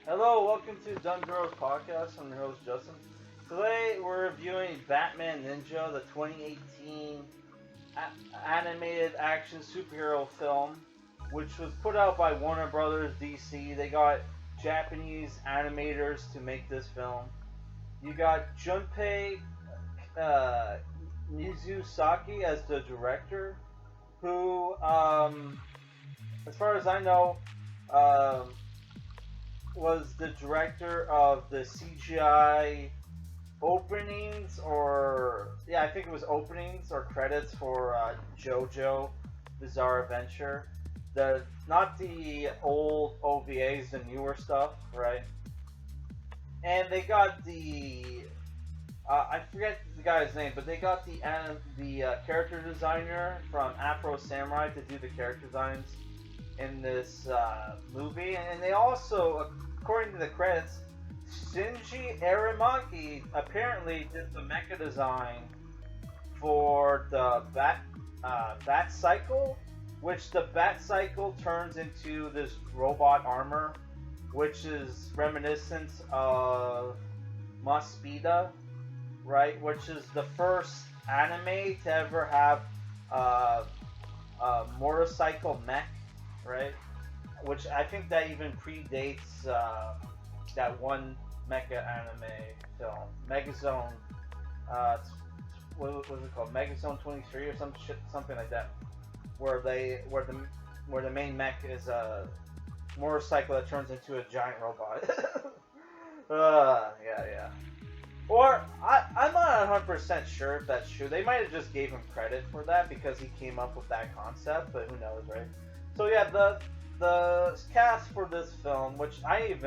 Hello, welcome to Dumb Girls Podcast. I'm your host Justin. Today we're reviewing Batman Ninja, the 2018 animated action superhero film, which was put out by Warner Brothers DC. They got Japanese animators to make this film. You got Junpei uh, Mizusaki as the director, who, as far as I know, um, was the director of the CGI openings, or yeah, I think it was openings or credits for JoJo Bizarre Adventure. The not the old OVAs, the newer stuff, right? And they got the I forget the guy's name, but they got the character designer from Afro Samurai to do the character designs in this movie, and they also, according to the credits, Shinji Aramaki apparently did the mecha design for the Bat Cycle, which the Bat Cycle turns into this robot armor, which is reminiscent of Maspida, right? Which is the first anime to ever have a motorcycle mech, right? Which I think that even predates that one mecha anime film, Megazone. What was it called? Megazone 23 or something like that, where the main mech is a motorcycle that turns into a giant robot. Yeah. Or I'm not 100% sure if that's true. They might have just gave him credit for that because he came up with that concept, but who knows, right? So yeah, the cast for this film, which I'm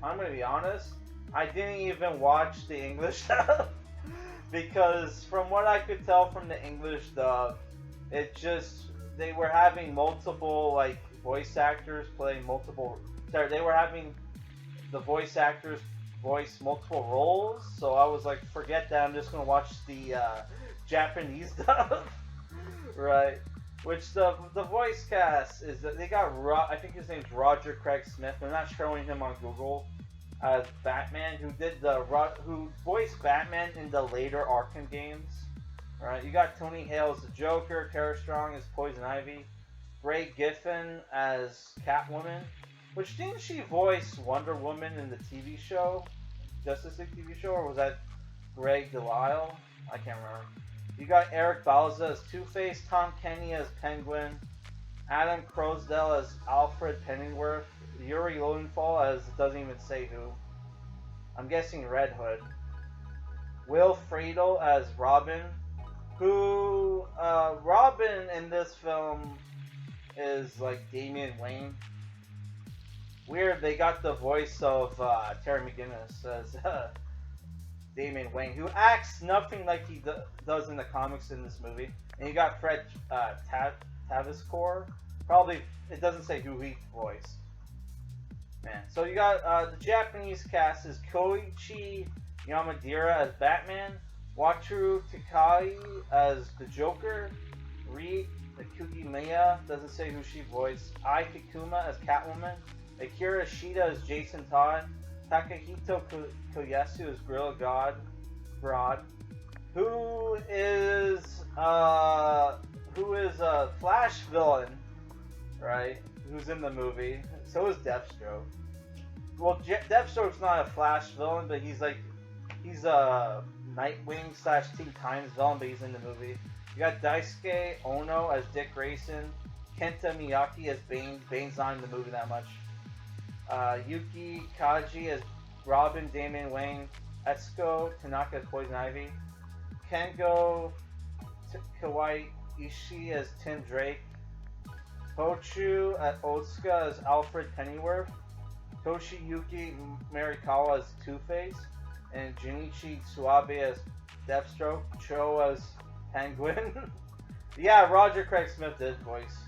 gonna be honest, I didn't even watch the English dub because from what I could tell from the English dub, they were having multiple like voice actors playing multiple. Sorry, they were having the voice actors voice multiple roles. So I was like, forget that. I'm just gonna watch the Japanese dub, right? Which the voice cast is that they got I think his name's Roger Craig Smith. They're not showing him on Google as Batman, who voiced Batman in the later Arkham games. Right? You got Tony Hale as the Joker, Tara Strong as Poison Ivy, Ray Giffen as Catwoman. Which didn't she voice Wonder Woman in the TV show, Justice League TV show, or was that Greg Delisle? I can't remember. You got Eric Bauza as Two-Face, Tom Kenny as Penguin, Adam Crosdell as Alfred Pennyworth, Yuri Lowenthal as it doesn't even say who. I'm guessing Red Hood. Will Friedle as Robin, who Robin in this film is like Damian Wayne. Weird, they got the voice of Terry McGinnis as Damian Wayne, who acts nothing like he does in the comics in this movie. And you got Fred Taviscore. Probably, it doesn't say who he voiced. Man, so you got the Japanese cast is Koichi Yamadera as Batman, Wataru Takai as the Joker, Rie Kugimiya, doesn't say who she voiced, Ai Kikuma as Catwoman, Akira Shida as Jason Todd, Takahito Koyasu as Gorilla Grodd, who is a Flash villain, right? Who's in the movie. So is Deathstroke. Well, Deathstroke's not a Flash villain, but he's a Nightwing / Teen Titans villain, but he's in the movie. You got Daisuke Ono as Dick Grayson, Kenta Miyake as Bane. Bane's not in the movie that much. Yuki Kaji as Robin, Damian Wayne, Etsuko Tanaka as Poison Ivy, Kengo Kawaiishi as Tim Drake, Hochu Otsuka as Alfred Pennyworth, Toshiyuki Marikawa as Two-Face, and Junichi Suabe as Deathstroke, Cho as Penguin. Yeah, Roger Craig Smith did voice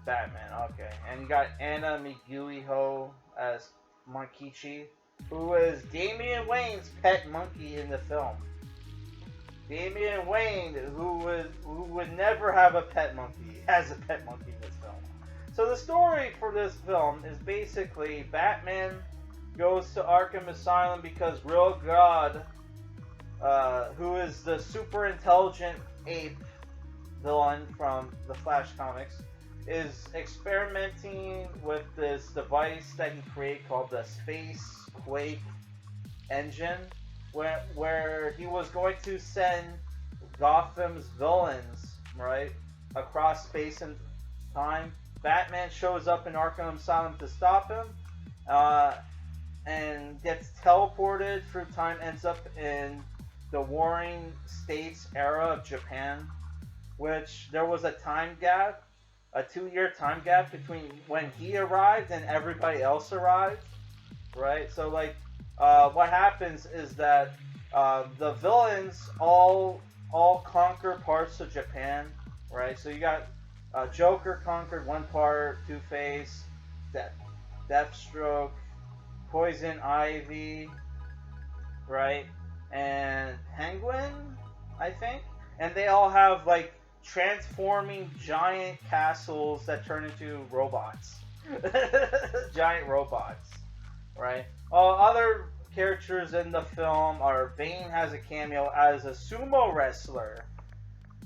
Batman, okay. And you got Anna Miguiho as Monkichi, who is Damian Wayne's pet monkey in the film. Damian Wayne, who would never have a pet monkey, has a pet monkey in this film. So the story for this film is basically Batman goes to Arkham Asylum because Real God, who is the super intelligent ape villain from the Flash comics, is experimenting with this device that he created called the Space Quake Engine, where he was going to send Gotham's villains, right, across space and time. Batman shows up in Arkham Asylum to stop him, and gets teleported through time, ends up in the Warring States era of Japan, which there was a time gap, a 2-year time gap between when he arrived and everybody else arrived, right? So like, what happens is that the villains all conquer parts of Japan, right? So you got Joker conquered one part, Two-Face, Deathstroke, Poison Ivy, right, and Penguin, I think, and they all have like transforming giant castles that turn into robots, giant robots, right? Other characters in the film are Bane has a cameo as a sumo wrestler.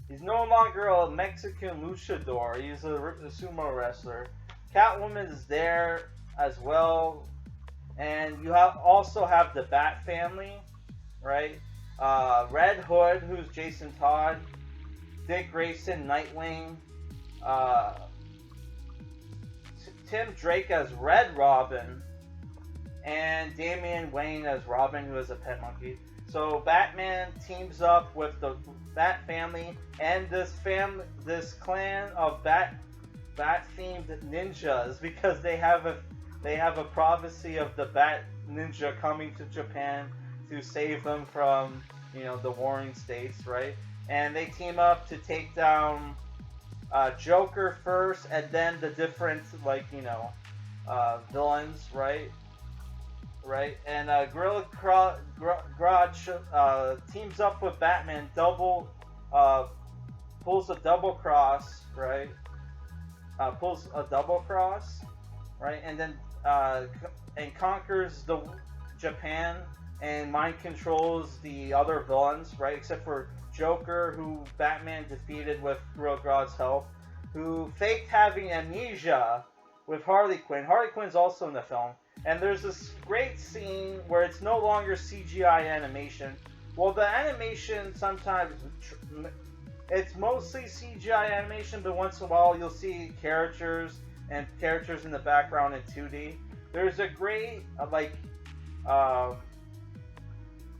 He's no longer a Mexican luchador. He's a sumo wrestler. Catwoman is there as well. And you also have the Bat family, right? Red Hood, who's Jason Todd. Dick Grayson, Nightwing. Tim Drake as Red Robin. And Damian Wayne as Robin, who is a pet monkey. So Batman teams up with the Bat family and this clan of Bat-themed ninjas because they have a prophecy of the Bat Ninja coming to Japan to save them from, the Warring States, right? And they team up to take down Joker first, and then the different, villains, right? Right? And Gorilla Grodd teams up with Batman, pulls a double cross, right? Pulls a double cross, right? And then and conquers the Japan and mind controls the other villains, right? Except for Joker, who Batman defeated with Gorilla Grodd's help, who faked having amnesia with Harley Quinn. Harley Quinn's also in the film. And there's this great scene where it's no longer CGI animation. Well, the animation sometimes, it's mostly CGI animation, but once in a while you'll see characters in the background in 2D. There's a great,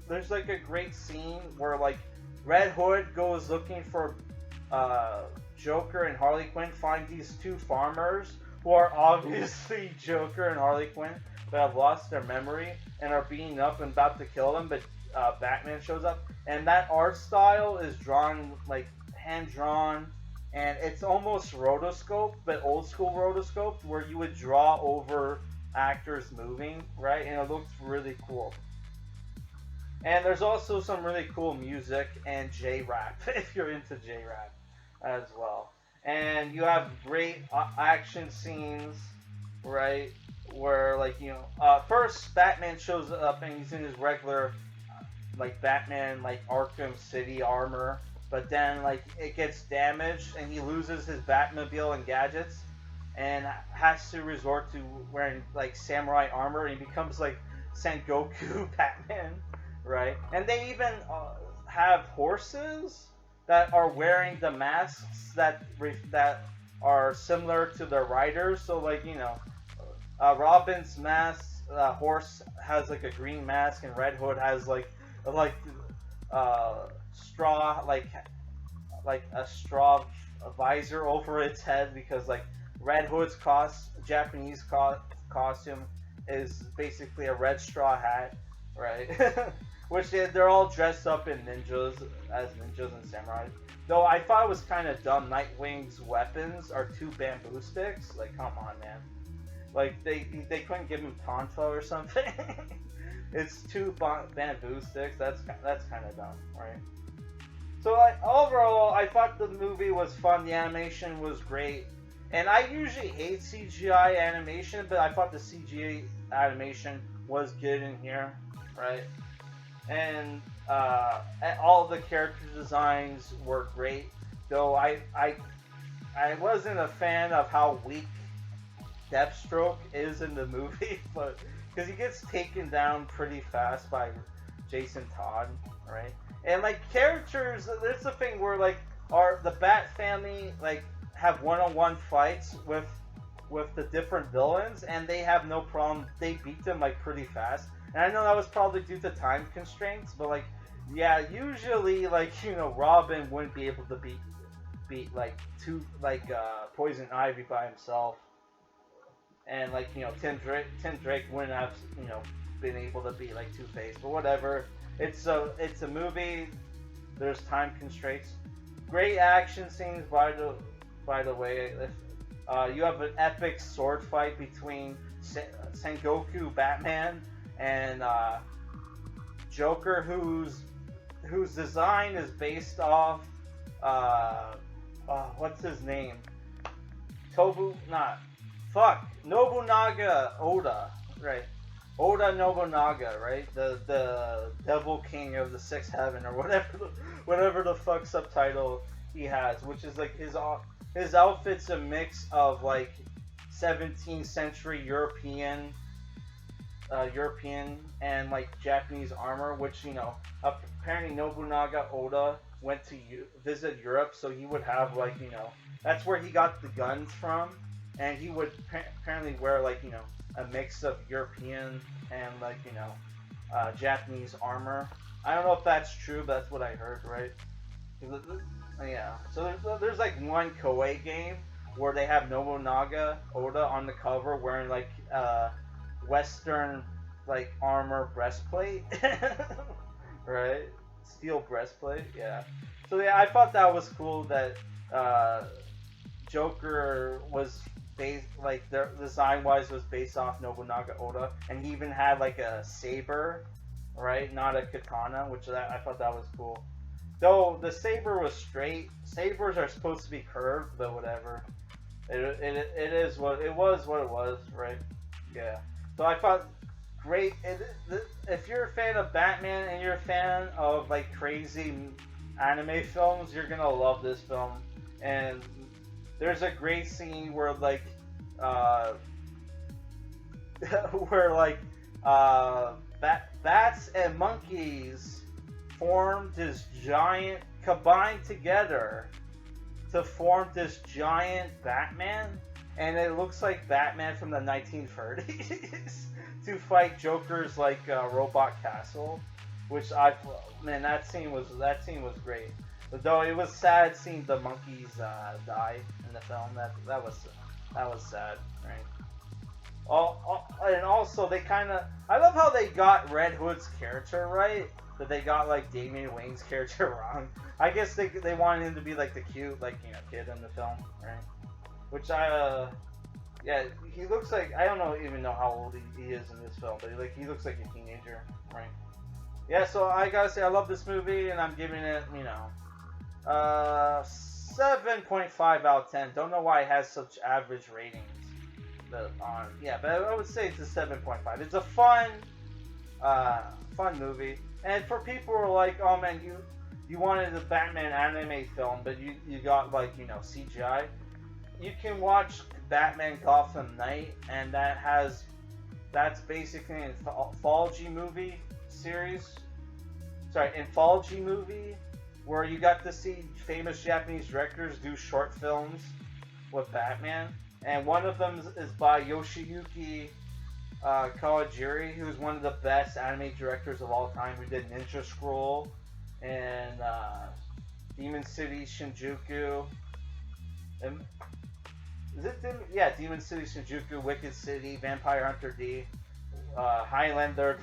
there's a great scene where, Red Hood goes looking for Joker and Harley Quinn, find these two farmers who are obviously Joker and Harley Quinn, but have lost their memory and are beaten up and about to kill them, but Batman shows up. And that art style is drawn, hand-drawn, and it's almost rotoscoped, but old-school rotoscoped, where you would draw over actors moving, right? And it looks really cool. And there's also some really cool music and J-rap, if you're into J-rap as well. And you have great action scenes, right? Where, first Batman shows up and he's in his regular, Batman, Arkham City armor. But then, it gets damaged and he loses his Batmobile and gadgets and has to resort to wearing, samurai armor, and he becomes, Sengoku Batman, right? And they even have horses that are wearing the masks that are similar to the riders. So, Robin's mask, horse has, a green mask, and Red Hood has, straw, a straw visor over its head, because, Red Hood's Japanese costume is basically a red straw hat, right? Which they're all dressed up in ninjas and samurai. Though I thought it was kind of dumb. Nightwing's weapons are 2 bamboo sticks. Come on, man. They couldn't give him Tonto or something. It's 2 bamboo sticks. That's kind of dumb, right? So overall, I thought the movie was fun. The animation was great. And I usually hate CGI animation, but I thought the CGI animation was good in here, right? And all the character designs were great. Though I wasn't a fan of how weak Deathstroke is in the movie, but because he gets taken down pretty fast by Jason Todd, right? And like characters, there's the thing where like the Bat family like have one-on-one fights with the different villains, and they have no problem. They beat them like pretty fast. And I know that was probably due to time constraints, but like yeah, usually like Robin wouldn't be able to beat like Poison Ivy by himself. And like Tim Drake wouldn't have been able to be like Two-Face, but whatever. It's a movie. There's time constraints. Great action scenes by the way. You have an epic sword fight between Sengoku Batman and Joker, whose design is based off what's his name? Nobunaga Oda, right? Oda Nobunaga, right? The Devil King of the Sixth Heaven, or whatever the fuck subtitle he has, which is like his outfit's a mix of like 17th century European and like Japanese armor, which apparently Nobunaga Oda went to visit Europe, so he would have like that's where he got the guns from. And he would apparently wear like a mix of European and like Japanese armor. I don't know if that's true, but that's what I heard, right? Yeah. So there's like one Koei game where they have Nobunaga Oda on the cover wearing like Western like armor breastplate, right? Steel breastplate, yeah. So yeah, I thought that was cool that Joker was based, like their design wise was based off Nobunaga Oda, and he even had like a saber, right? Not a katana, which I thought that was cool. Though the saber was straight. Sabers are supposed to be curved, but whatever. It is what it was, right? Yeah. So I thought great. If you're a fan of Batman and you're a fan of like crazy anime films, you're gonna love this film. And there's a great scene where like bats and monkeys formed this giant, combined together to form this giant Batman, and it looks like Batman from the 1930s to fight Joker's like robot castle, which that scene was great. But though it was sad seeing the monkeys die in the film. That was sad, right? And also they I love how they got Red Hood's character right, but they got like Damian Wayne's character wrong. I guess they wanted him to be like the cute kid in the film, right? Which yeah, he looks like, I don't even know how old he is in this film, but he looks like a teenager, right? Yeah, so I gotta say I love this movie, and I'm giving it 7.5 out of 10. Don't know why it has such average ratings. But I would say it's a 7.5. It's a fun movie. And for people who are like, oh man, you wanted a Batman anime film, but you got like CGI. You can watch Batman Gotham Knight, and that's basically an anthology movie series. Anthology movie where you got to see famous Japanese directors do short films with Batman, and one of them is by Yoshiyuki Kawajiri, who's one of the best anime directors of all time, who did Ninja Scroll and Demon City Shinjuku. Demon City Shinjuku, Wicked City, Vampire Hunter D, Highlander,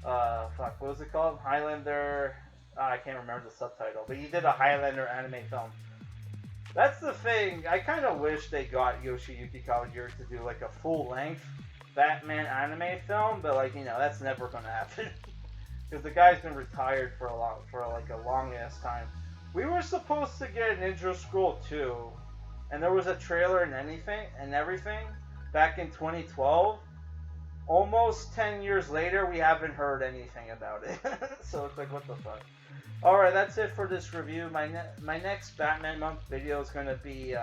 what was it called? Highlander, I can't remember the subtitle, but he did a Highlander anime film. That's the thing, I kind of wish they got Yoshiyuki Kawajiri to do like a full-length Batman anime film, but that's never going to happen. Because the guy's been retired for a long ass time. We were supposed to get Ninja Scroll 2, and there was a trailer and everything back in 2012, almost 10 years later, we haven't heard anything about it. So it's like, what the fuck? Alright, that's it for this review. My next Batman month video is going to be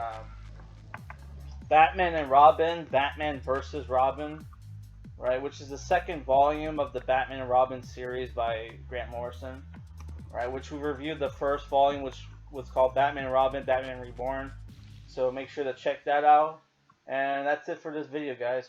Batman and Robin, Batman versus Robin, right? Which is the second volume of the Batman and Robin series by Grant Morrison, right? Which we reviewed the first volume, which was called Batman and Robin, Batman Reborn. So make sure to check that out. And that's it for this video, guys.